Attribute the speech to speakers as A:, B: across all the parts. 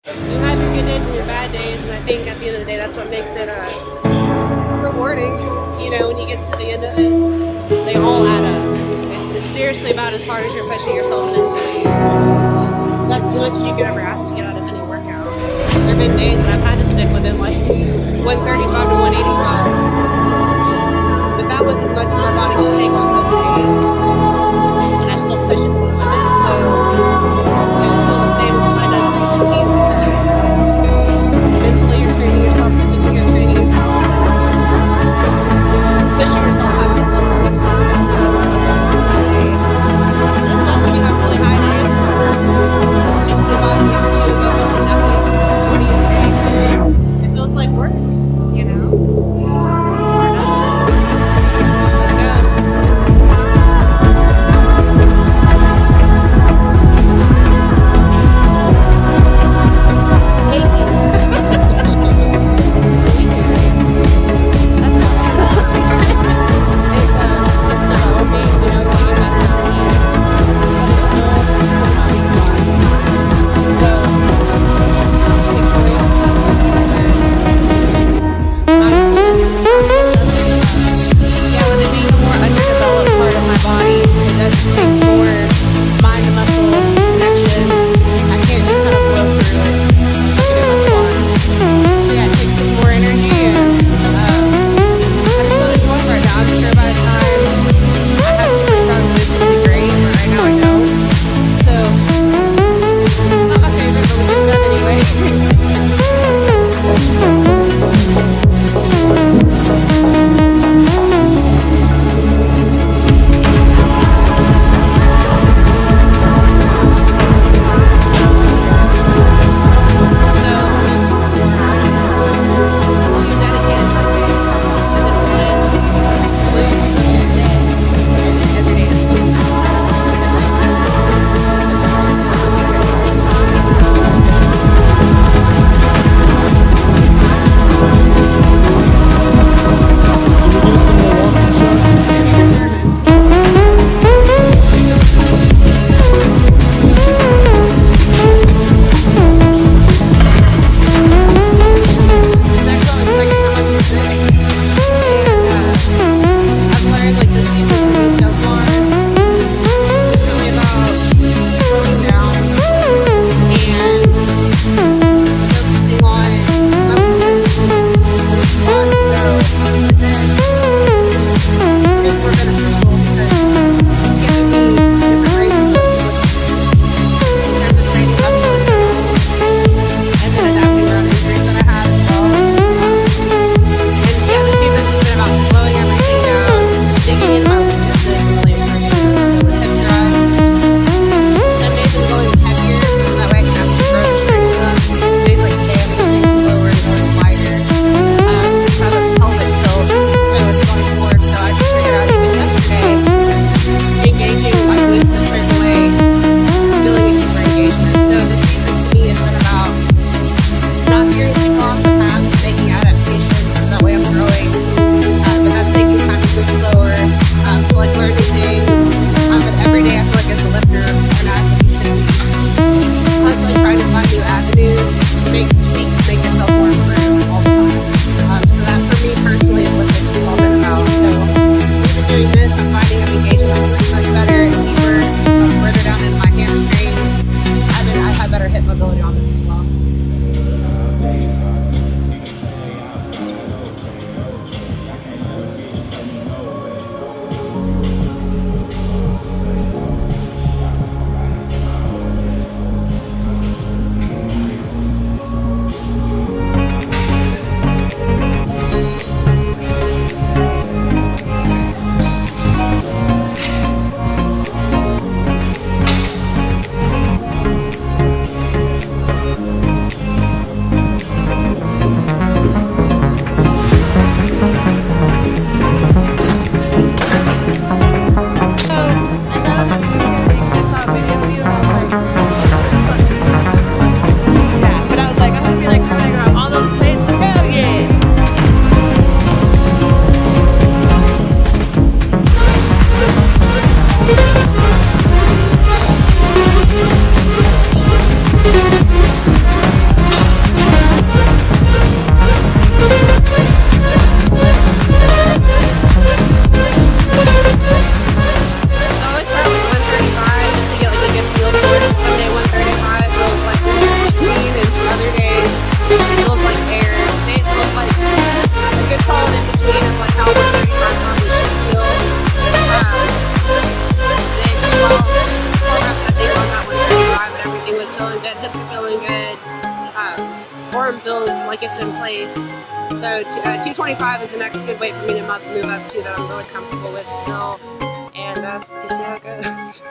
A: You have your good days and your bad days, and I think at the end of the day, that's what makes it rewarding. You know, when you get to the end of it, they all add up. It's seriously about as hard as you're pushing yourself mentally. That's as much as you could ever ask to get out of any workout. There have been days that I've had to stick within like 135 to 185. But that was as much as my body could take on those days. And I still push it to the limit, so it was still the same as I done like 15 because mentally you're training yourself, physically you're training yourself, pushing yourself past the limit. And it sucks when you have really high days. It's just the bottom of your two go up and nothing. What do you think? It feels like work, you know? form feels like it's in place. So 225 is the next good weight for me to move up to that I'm really comfortable with still. And just see how it goes.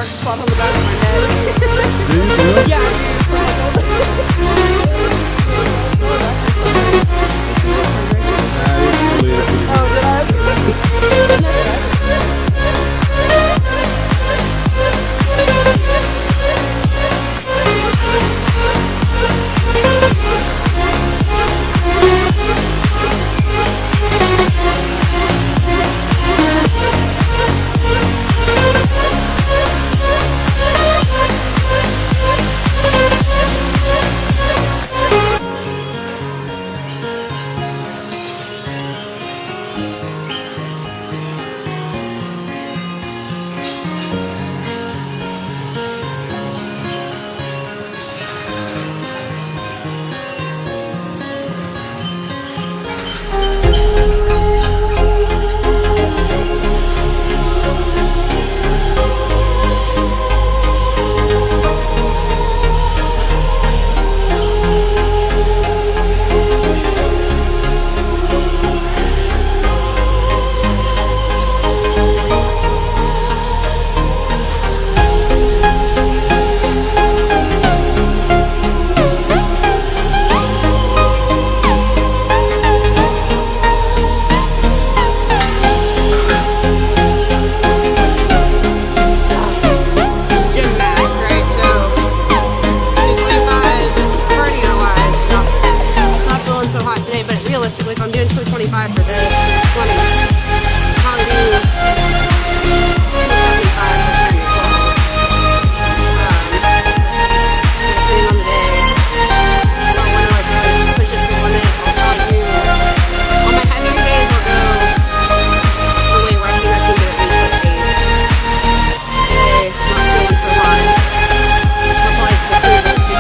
B: Spot on the back of my head. Yeah,
A: realistically, if I'm doing 225 for this, I'll probably do 275 for training as well. Depending on the day. If I want to like really push it to the limit, I'll probably do, on my heavier days, I'll go the way where I think I can get at least like 8. Today, I'm not feeling so hot. I'll probably just do it.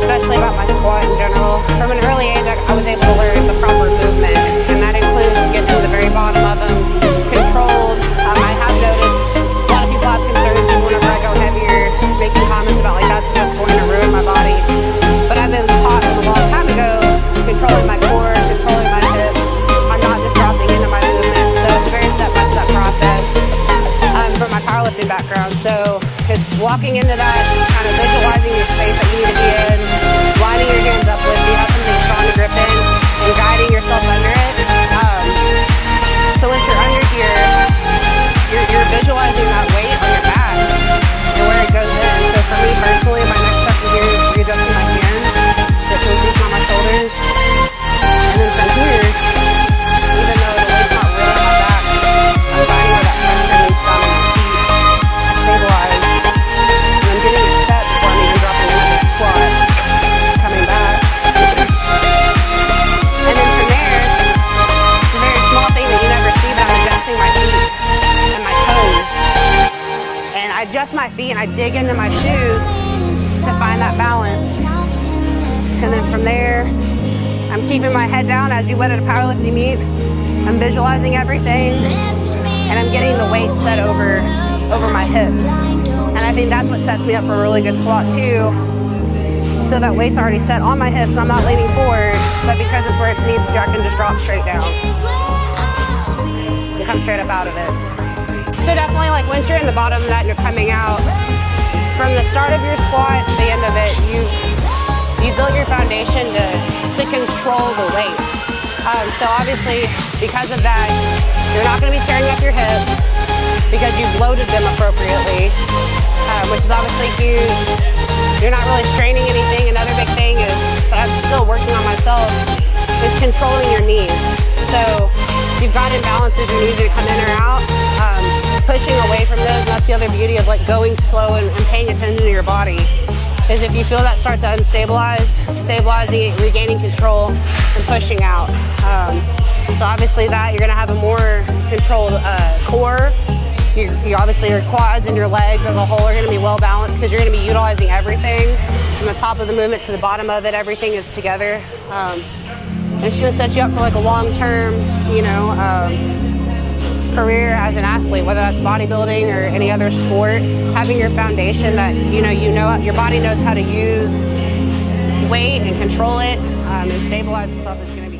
A: Especially about my squat in general. From an early age, I was able to learn the proper movement, and that includes getting to the very bottom of them, controlled. I have noticed a lot of people have concerns whenever I go heavier, making comments about like that's going to ruin my body. But I've been taught a long time ago, controlling my core, controlling my hips. I'm not just dropping into my movement, so it's a very step-by-step process from my powerlifting background. So it's walking into that, kind of visualizing your space that you need to be in, lining your hands up with, you have something strong to grip in, and guiding yourself under it. So once you're under here, you're visualizing that weight on your back and where it goes in. So for me personally, my next step from here is readjusting my hands, so focusing on my shoulders, and then from here, even though the weight's not really on my back, I'm finding where that pressure needs down on my feet, stabilize. Getting it set before I'm even dropping into the squat, coming back. And then from there, it's a very small thing that you never see, but I'm adjusting my feet and my toes. And I adjust my feet and I dig into my shoes to find that balance. keeping my head down as you would at a powerlifting meet. I'm visualizing everything, and I'm getting the weight set over my hips. And I think that's what sets me up for a really good squat too. So that weight's already set on my hips, so I'm not leaning forward, but because it's where it needs to, I can just drop straight down and come straight up out of it. So definitely, like, once you're in the bottom of that and you're coming out, from the start of your squat to the end of it, you build your foundation to control the weight. So obviously, because of that, you're not going to be tearing up your hips because you've loaded them appropriately, which is obviously huge. You're not really straining anything. Another big thing is, that I'm still working on myself, is controlling your knees. So you've got imbalances, your knees are come in or out, pushing away from those. And that's the other beauty of, like, going slow and paying attention to your body, is if you feel that start to unstabilize, stabilizing it, regaining control, and pushing out. So obviously that, you're gonna have a more controlled core. You obviously, your quads and your legs as a whole are gonna be well balanced because you're gonna be utilizing everything. From the top of the movement to the bottom of it, everything is together. And it's gonna set you up for, like, a long-term, you know, career as an athlete, whether that's bodybuilding or any other sport. Having your foundation that, you know your body knows how to use weight and control it and stabilize itself is gonna be